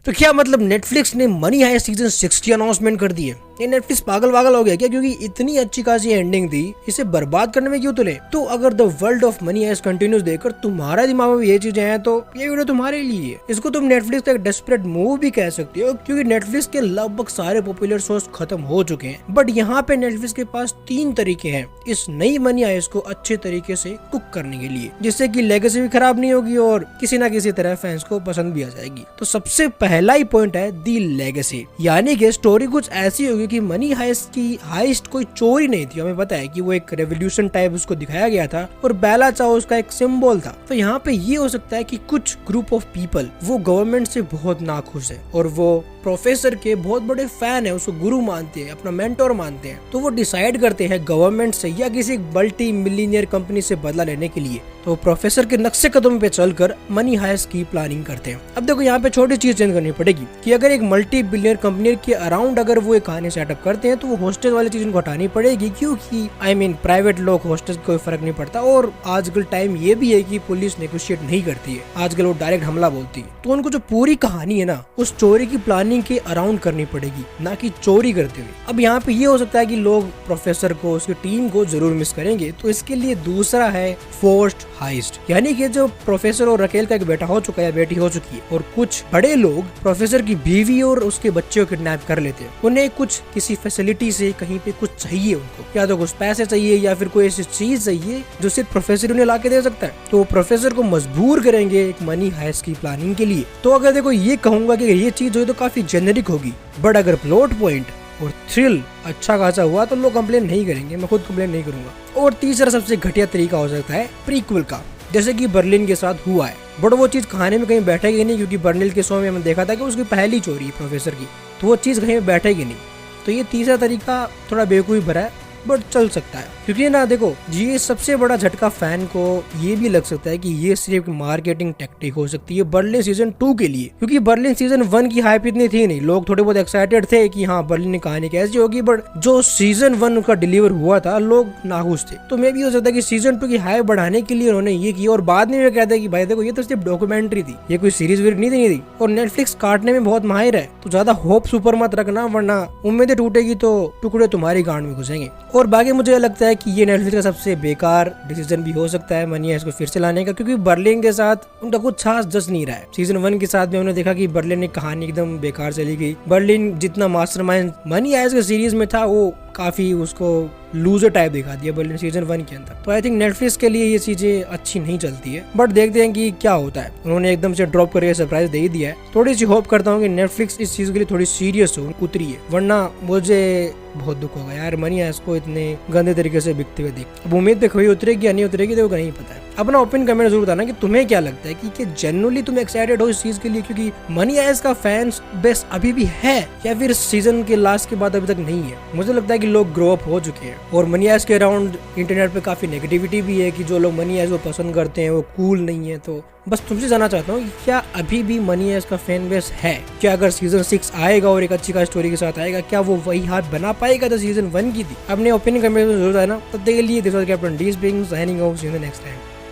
तो क्या मतलब नेटफ्लिक्स ने मनी हाइस्ट सीजन 6 की अनाउंसमेंट कर दी है? ये नेटफ्लिक्स पागल वागल हो गया क्या? क्योंकि इतनी अच्छी खासी एंडिंग थी, इसे बर्बाद करने में क्यों तुले? तो अगर the world of Money Heist continues देखकर तुम्हारा दिमाग में ये चीजें हैं तो ये वीडियो तुम्हारे लिए है। इसको तुम नेटफ्लिक्स का एक डेस्परेट मूव भी कह सकते हो, क्योंकि नेटफ्लिक्स के लगभग सारे पॉपुलर शोज खत्म हो चुके हैं, बट यहाँ पे नेटफ्लिक्स के पास 3 तरीके हैं इस नई मनी हाइस्ट को अच्छे तरीके से कुक करने के लिए, जिससे कि लेगेसी भी खराब नहीं होगी और किसी ना किसी तरह फैंस को पसंद भी आ जाएगी। तो सबसे पहला ही पॉइंट है दी लेगेसी, यानी कि स्टोरी कुछ ऐसी होगी कि मनी हाइस्ट की हाइस्ट कोई चोरी नहीं थी। हमें पता है कि वो एक रेवोल्यूशन टाइप उसको दिखाया गया था और बेला चाओ उसका एक सिंबल था। तो यहाँ पे ये हो सकता है कि कुछ ग्रुप ऑफ पीपल वो गवर्नमेंट से बहुत नाखुश है और वो प्रोफेसर के बहुत बड़े फैन है, उसको गुरु मानते हैं, अपना मेंटोर मानते हैं। तो वो डिसाइड करते हैं गवर्नमेंट से या किसी मल्टी मिलियनियर कंपनी से बदला लेने के लिए तो प्रोफेसर के नक्शे कदम पे चलकर मनी हाइस्ट की प्लानिंग करते हैं। अब देखो यहाँ पे छोटी चीज चेंज करनी पड़ेगी कि अगर एक मल्टी बिलियनर कंपनी के अराउंड अगर वो एक कहानी सेटअप करते हैं तो वो हॉस्टेज वाली चीज उनको हटानी पड़ेगी, क्योंकि प्राइवेट लोग हॉस्टेज कोई फर्क नहीं पड़ता। और आजकल टाइम ये भी है कि पुलिस नेगोशिएट नहीं करती है, आजकल वो डायरेक्ट हमला बोलती है। तो उनको जो पूरी कहानी है ना उस चोरी की प्लानिंग के अराउंड करनी पड़ेगी, ना कि चोरी करते हुए। अब यहाँ पे ये हो सकता है कि लोग प्रोफेसर को उसकी टीम को जरूर मिस करेंगे, तो इसके लिए दूसरा है फोर्स्ड हाइस्ट, यानी कि जो प्रोफेसर और रकेल का एक बेटा हो चुका है, बेटी हो चुकी है, और कुछ बड़े लोग प्रोफेसर की बीवी और उसके बच्चे को किडनैप कर लेते हैं। उन्हें कुछ किसी फैसिलिटी से कहीं पे कुछ चाहिए, उनको या तो कुछ पैसे चाहिए या फिर कोई ऐसी चीज चाहिए जो सिर्फ प्रोफेसर उन्हें ला के दे सकता है। तो प्रोफेसर को मजबूर करेंगे एक मनी हाइस्ट की प्लानिंग के लिए। तो अगर देखो ये कहूंगा कि ये चीज हो तो काफी जेनेरिक होगी, बट अगर प्लॉट पॉइंट और थ्रिल अच्छा खासा हुआ तो लोग कंप्लेन नहीं करेंगे, मैं खुद कंप्लेन नहीं करूंगा। और तीसरा सबसे घटिया तरीका हो सकता है प्रीक्वल का, जैसे कि बर्लिन के साथ हुआ है, बट वो चीज कहानी में कहीं बैठेगी नहीं, क्योंकि बर्लिन के शो में हमने देखा था कि उसकी पहली चोरी है प्रोफेसर की, तो वो चीज कहीं बैठेगी नहीं। तो ये तीसरा तरीका थोड़ा बेवकूफी भरा है, बट चल सकता है। क्योंकि ना देखो ये सबसे बड़ा झटका फैन को ये भी लग सकता है कि ये सिर्फ मार्केटिंग टैक्टिक हो सकती है बर्लिन सीजन 2 के लिए, क्योंकि बर्लिन सीजन 1 की हाइप इतनी थी नहीं, लोग थोड़े बहुत एक्साइटेड थे कि हाँ बर्लिन की कहानी कैसी होगी, बट जो सीजन 1 का डिलीवर हुआ था लोग नाखुश थे। तो मे भी हो सकता है कि सीजन 2 की हाइप बढ़ाने के लिए उन्होंने ये किया और बाद में कहते हैं कि भाई देखो ये तो सिर्फ डॉक्यूमेंट्री थी, ये कोई सीरीज वीरीज नहीं थी और नेटफ्लिक्स काटने में बहुत माहिर है, तो ज्यादा होप सुपर मत रखना, वरना उम्मीदें टूटेगी तो टुकड़े तुम्हारी गांड में घुसेंगे। और बाकी मुझे लगता है कि ये नेटफ्लिक्स का सबसे बेकार डिसीजन भी हो सकता है मनी हाइस्ट को फिर से लाने का, क्योंकि बर्लिन के साथ उनका कुछ खास जस नहीं रहा है। सीजन 1 के साथ में हमने देखा कि बर्लिन की कहानी एकदम बेकार चली गई। बर्लिन जितना मास्टरमाइंड मनी हाइस्ट के सीरीज में था वो काफी उसको लूजर टाइप दिखा दिया बर्लिन सीजन 1 के अंदर। तो आई थिंक नेटफ्लिक्स के लिए ये चीजें अच्छी नहीं चलती है, बट देखते हैं कि क्या होता है। उन्होंने एकदम से ड्रॉप करके सरप्राइज दे ही दिया है। थोड़ी सी होप करता हूँ कि नेटफ्लिक्स इस चीज के लिए थोड़ी सीरियस हो उतरी है, वरना मुझे बहुत दुख होगा यार मनी हाइस्ट को इतने गंदे तरीके से बिकते हुए देख। अब उम्मीद पे कोई उतरेगी या नहीं उतरेगी तो नहीं पता है। अपना ओपिनियन कमेंट जरूर बताना कि तुम्हें क्या लगता है कि जेन्युइनली तुम एक्साइटेड हो इस चीज के लिए, क्योंकि मनी हाइस्ट का फैंस बेस अभी भी है या फिर सीजन के लास्ट के बाद अभी तक नहीं है। मुझे लगता है कि लोग ग्रो अप हो चुके हैं और मनी हाइस्ट के अराउंड इंटरनेट पे काफी नेगेटिविटी भी है कि जो लोग मनी हाइस्ट को पसंद करते हैं वो कूल नहीं है। तो बस तुमसे जानना चाहता हूँ कि क्या अभी भी मनी हाइस्ट का फैन बेस है? क्या अगर सीजन 6 आएगा और एक अच्छी खासी स्टोरी के साथ आएगा, क्या वो वही हाथ बना पाएगा जो सीजन 1 की थी? अपने ओपिनियन कमेंट में जरूर आना। तब तक के लिए this was captain D speaking, signing off, see you in the next time.